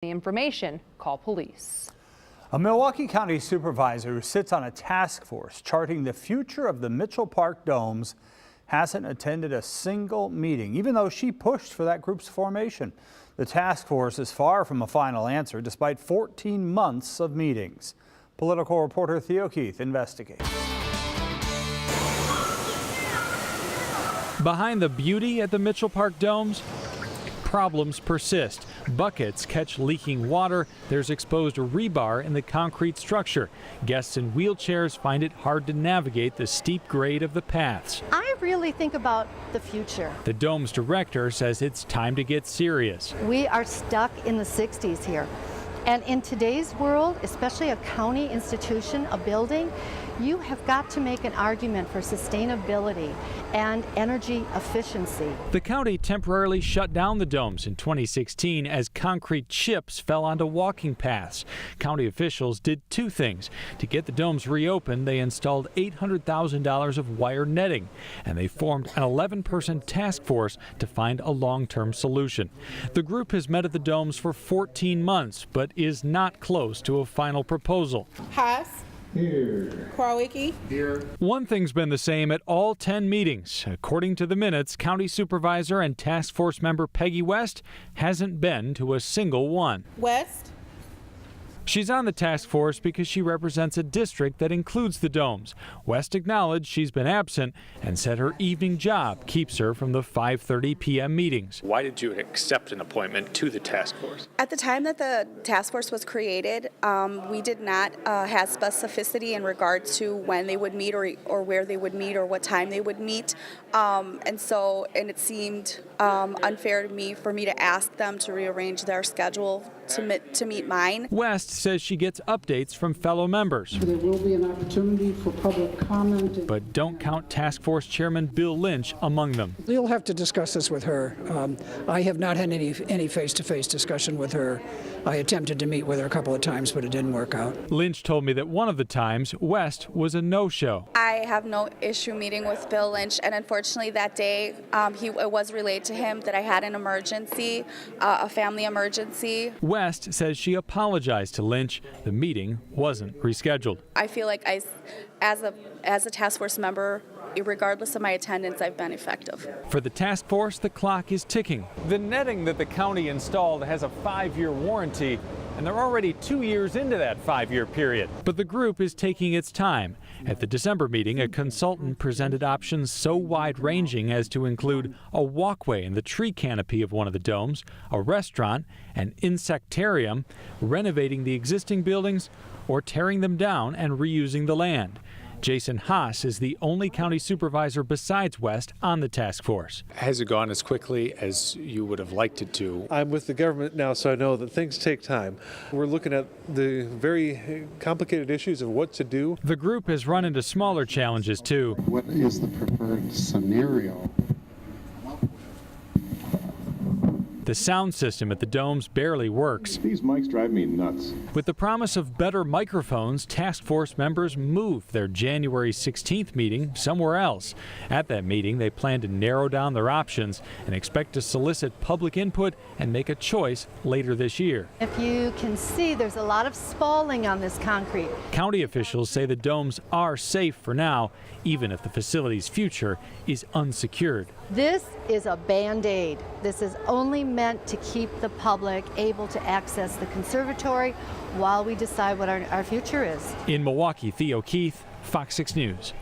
The information, call police. A Milwaukee County supervisor who sits on a task force charting the future of the Mitchell Park domes hasn't attended a single meeting, even though she pushed for that group's formation. The task force is far from a final answer despite 14 months of meetings. Political reporter Theo Keith investigates. Behind the beauty at the Mitchell Park domes, problems persist. Buckets catch leaking water. There's exposed rebar in the concrete structure. Guests in wheelchairs find it hard to navigate the steep grade of the paths. I really think about the future. The dome's director says it's time to get serious. We are stuck in the 60s here. And in today's world, especially a county institution, a building, you have got to make an argument for sustainability and energy efficiency. The county temporarily shut down the domes in 2016 as concrete chips fell onto walking paths. County officials did two things. To get the domes reopened, they installed $800,000 of wire netting, and they formed an 11-person task force to find a long-term solution. The group has met at the domes for 14 months, but is not close to a final proposal. Haas. Here. Kowalski. Here. One thing's been the same at all 10 meetings. According to the minutes, County Supervisor and Task Force member Peggy West hasn't been to a single one. West. She's on the task force because she represents a district that includes the domes. West acknowledged she's been absent and said her evening job keeps her from the 5:30 p.m. meetings. Why did you accept an appointment to the task force? At the time that the task force was created, we did not have specificity in regard to when they would meet or where they would meet or what time they would meet. And it seemed unfair to me for me to ask them to rearrange their schedule to meet mine. West says she gets updates from fellow members. There will be an opportunity for public comment. But don't count Task Force Chairman Bill Lynch among them. You'll have to discuss this with her. I have not had any face-to-face discussion with her. I attempted to meet with her a couple of times, but it didn't work out. Lynch told me that one of the times, West was a no-show. I have no issue meeting with Bill Lynch, and unfortunately that day it was relayed to him that I had an emergency, a family emergency. West says she apologized to Lynch. The meeting wasn't rescheduled. I feel like as a task force member, regardless of my attendance, I've been effective. For the task force, the clock is ticking. The netting that the county installed has a 5-year warranty, and they're already 2 years into that 5-year period. But the group is taking its time. At the December meeting, a consultant presented options so wide-ranging as to include a walkway in the tree canopy of one of the domes, a restaurant, an insectarium, renovating the existing buildings, or tearing them down and reusing the land. Jason Haas is the only county supervisor besides West on the task force. Has it gone as quickly as you would have liked it to? I'm with the government now, so I know that things take time. We're looking at the very complicated issues of what to do. The group has run into smaller challenges too. What is the preferred scenario? The sound system at the domes barely works. These mics drive me nuts. With the promise of better microphones, task force members moved their January 16th meeting somewhere else. At that meeting, they plan to narrow down their options and expect to solicit public input and make a choice later this year. If you can see, there's a lot of spalling on this concrete. County officials say the domes are safe for now, even if the facility's future is unsecured. This is a Band-Aid. This is only meant to keep the public able to access the conservatory while we decide what our future is. In Milwaukee, Theo Keith, Fox 6 News.